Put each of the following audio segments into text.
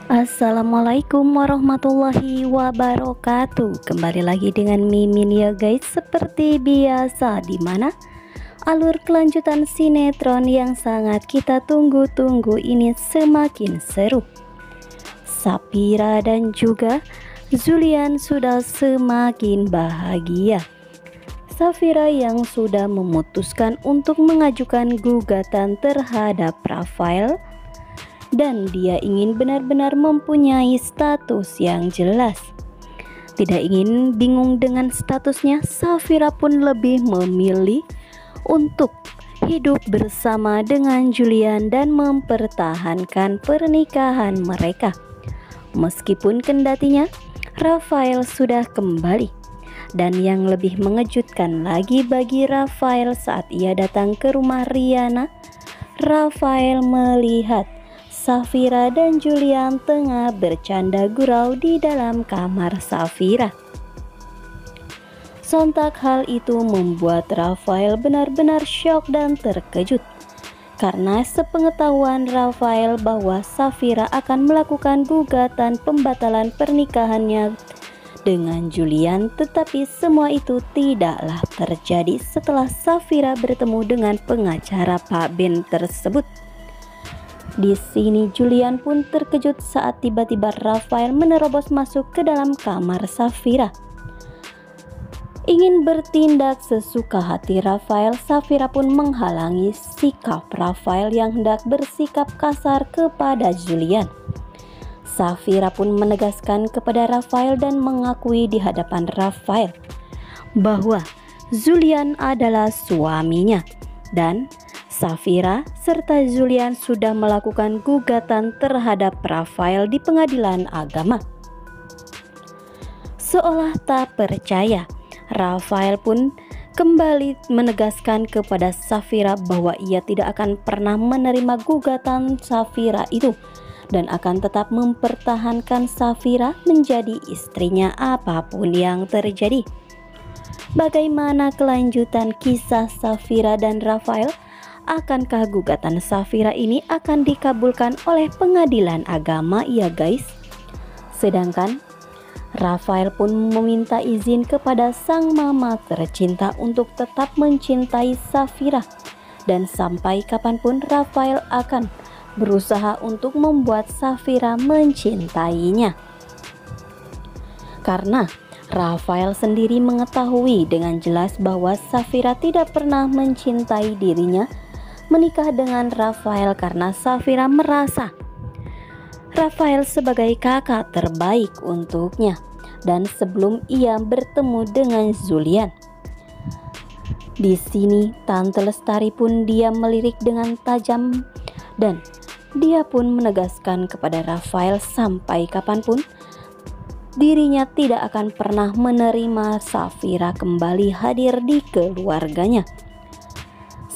Assalamualaikum warahmatullahi wabarakatuh. Kembali lagi dengan Mimin ya guys. Seperti biasa, dimana alur kelanjutan sinetron yang sangat kita tunggu-tunggu ini semakin seru. Sapira dan juga Julian sudah semakin bahagia. Sapira yang sudah memutuskan untuk mengajukan gugatan terhadap Rafael, dan dia ingin benar-benar mempunyai status yang jelas. Tidak ingin bingung dengan statusnya, Sapira pun lebih memilih untuk hidup bersama dengan Julian dan mempertahankan pernikahan mereka. Meskipun kendatinya Rafael sudah kembali. Dan yang lebih mengejutkan lagi bagi Rafael, saat ia datang ke rumah Riana, Rafael melihat Sapira dan Julian tengah bercanda gurau di dalam kamar Sapira. Sontak hal itu membuat Rafael benar-benar syok dan terkejut, karena sepengetahuan Rafael bahwa Sapira akan melakukan gugatan pembatalan pernikahannya dengan Julian, tetapi semua itu tidaklah terjadi setelah Sapira bertemu dengan pengacara Pak Ben tersebut. Di sini Julian pun terkejut saat tiba-tiba Rafael menerobos masuk ke dalam kamar Sapira. Ingin bertindak sesuka hati Rafael, Sapira pun menghalangi sikap Rafael yang hendak bersikap kasar kepada Julian. Sapira pun menegaskan kepada Rafael dan mengakui di hadapan Rafael bahwa Julian adalah suaminya, dan Sapira serta Julian sudah melakukan gugatan terhadap Rafael di pengadilan agama. Seolah tak percaya, Rafael pun kembali menegaskan kepada Sapira bahwa ia tidak akan pernah menerima gugatan Sapira itu dan akan tetap mempertahankan Sapira menjadi istrinya apapun yang terjadi. Bagaimana kelanjutan kisah Sapira dan Rafael? Akankah gugatan Sapira ini akan dikabulkan oleh pengadilan agama ya guys? Sedangkan Rafael pun meminta izin kepada sang mama tercinta untuk tetap mencintai Sapira, dan sampai kapanpun Rafael akan berusaha untuk membuat Sapira mencintainya. Karena Rafael sendiri mengetahui dengan jelas bahwa Sapira tidak pernah mencintai dirinya. Menikah dengan Rafael karena Sapira merasa Rafael sebagai kakak terbaik untuknya, dan sebelum ia bertemu dengan Julian. Di sini Tante Lestari pun dia melirik dengan tajam, dan dia pun menegaskan kepada Rafael sampai kapanpun dirinya tidak akan pernah menerima Sapira kembali hadir di keluarganya.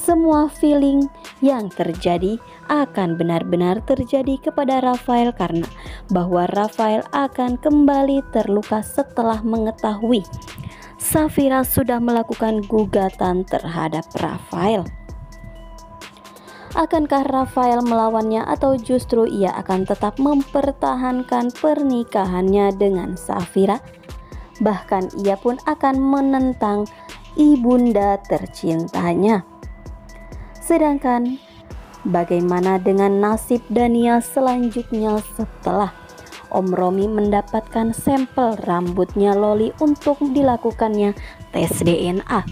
Semua feeling yang terjadi akan benar-benar terjadi kepada Rafael, karena bahwa Rafael akan kembali terluka setelah mengetahui Sapira sudah melakukan gugatan terhadap Rafael. Akankah Rafael melawannya atau justru ia akan tetap mempertahankan pernikahannya dengan Sapira? Bahkan ia pun akan menentang ibunda tercintanya. Sedangkan bagaimana dengan nasib Dania selanjutnya setelah Om Romi mendapatkan sampel rambutnya Loli untuk dilakukannya tes DNA?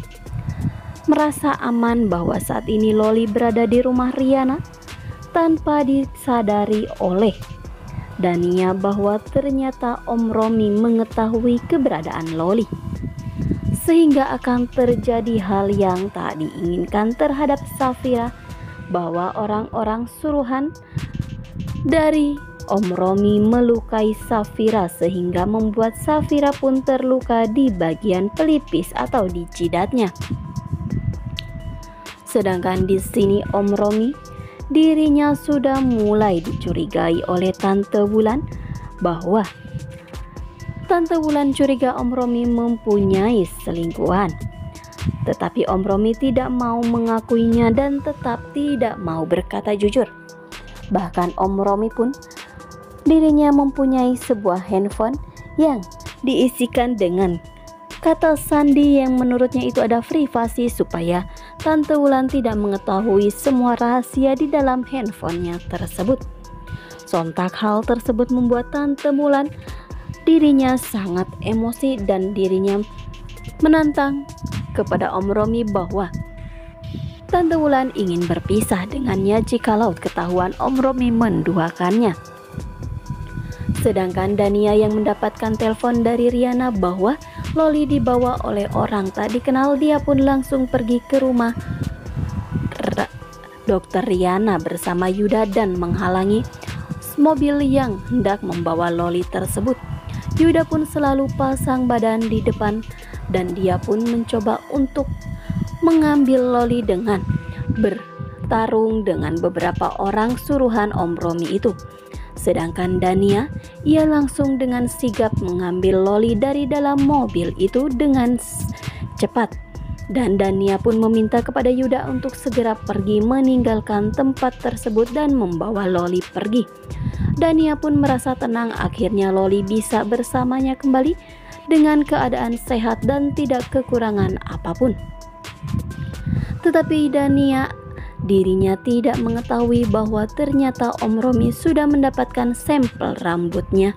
Merasa aman bahwa saat ini Loli berada di rumah Riana tanpa disadari oleh Dania bahwa ternyata Om Romi mengetahui keberadaan Loli, sehingga akan terjadi hal yang tak diinginkan terhadap Sapira, bahwa orang-orang suruhan dari Om Romi melukai Sapira sehingga membuat Sapira pun terluka di bagian pelipis atau di jidatnya. Sedangkan di sini Om Romi dirinya sudah mulai dicurigai oleh Tante Wulan bahwa Tante Wulan curiga Om Romi mempunyai selingkuhan. Tetapi Om Romi tidak mau mengakuinya dan tetap tidak mau berkata jujur. Bahkan Om Romi pun dirinya mempunyai sebuah handphone yang diisikan dengan kata sandi yang menurutnya itu ada privasi supaya Tante Wulan tidak mengetahui semua rahasia di dalam handphonenya tersebut. Sontak hal tersebut membuat Tante Wulan dirinya sangat emosi dan dirinya menantang kepada Om Romi bahwa Tante Wulan ingin berpisah dengannya jikalau ketahuan Om Romi menduakannya. Sedangkan Dania yang mendapatkan telepon dari Riana bahwa Loli dibawa oleh orang tak dikenal, dia pun langsung pergi ke rumah Dokter Riana bersama Yuda dan menghalangi mobil yang hendak membawa Loli tersebut. Yuda pun selalu pasang badan di depan dan dia pun mencoba untuk mengambil Loli dengan bertarung dengan beberapa orang suruhan Om Romi itu. Sedangkan Dania, ia langsung dengan sigap mengambil Loli dari dalam mobil itu dengan cepat. Dan Dania pun meminta kepada Yuda untuk segera pergi meninggalkan tempat tersebut dan membawa Loli pergi. Dania pun merasa tenang, akhirnya Loli bisa bersamanya kembali dengan keadaan sehat dan tidak kekurangan apapun. Tetapi dirinya tidak mengetahui bahwa ternyata Om Romi sudah mendapatkan sampel rambutnya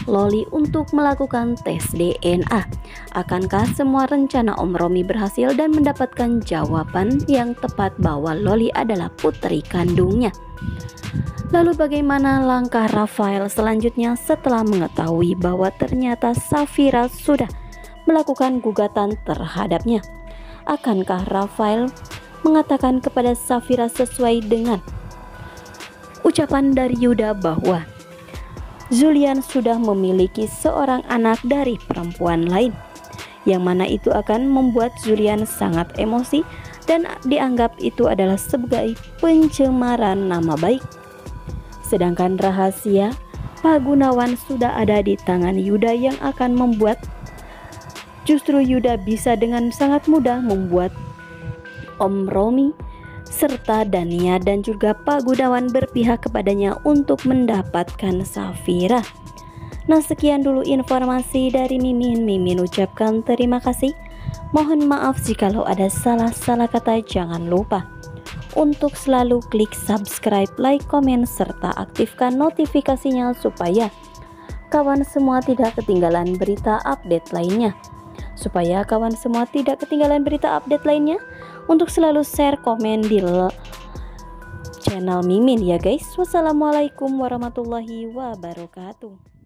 Loli untuk melakukan tes DNA. Akankah semua rencana Om Romi berhasil dan mendapatkan jawaban yang tepat bahwa Loli adalah putri kandungnya? Lalu bagaimana langkah Rafael selanjutnya setelah mengetahui bahwa ternyata Safira sudah melakukan gugatan terhadapnya? Akankah Rafael mengatakan kepada Safira sesuai dengan ucapan dari Yuda bahwa Julian sudah memiliki seorang anak dari perempuan lain, yang mana itu akan membuat Julian sangat emosi dan dianggap itu adalah sebagai pencemaran nama baik. Sedangkan rahasia Pak Gunawan sudah ada di tangan Yuda yang akan membuat justru Yuda bisa dengan sangat mudah membuat Om Romi serta Dania dan juga Pak Gunawan berpihak kepadanya untuk mendapatkan Safira. Nah, sekian dulu informasi dari Mimin. Mimin ucapkan terima kasih. Mohon maaf jikalau ada salah-salah kata. Jangan lupa untuk selalu klik subscribe, like, komen, serta aktifkan notifikasinya supaya kawan semua tidak ketinggalan berita update lainnya. Untuk selalu share, komen di channel Mimin ya guys. Wassalamualaikum warahmatullahi wabarakatuh.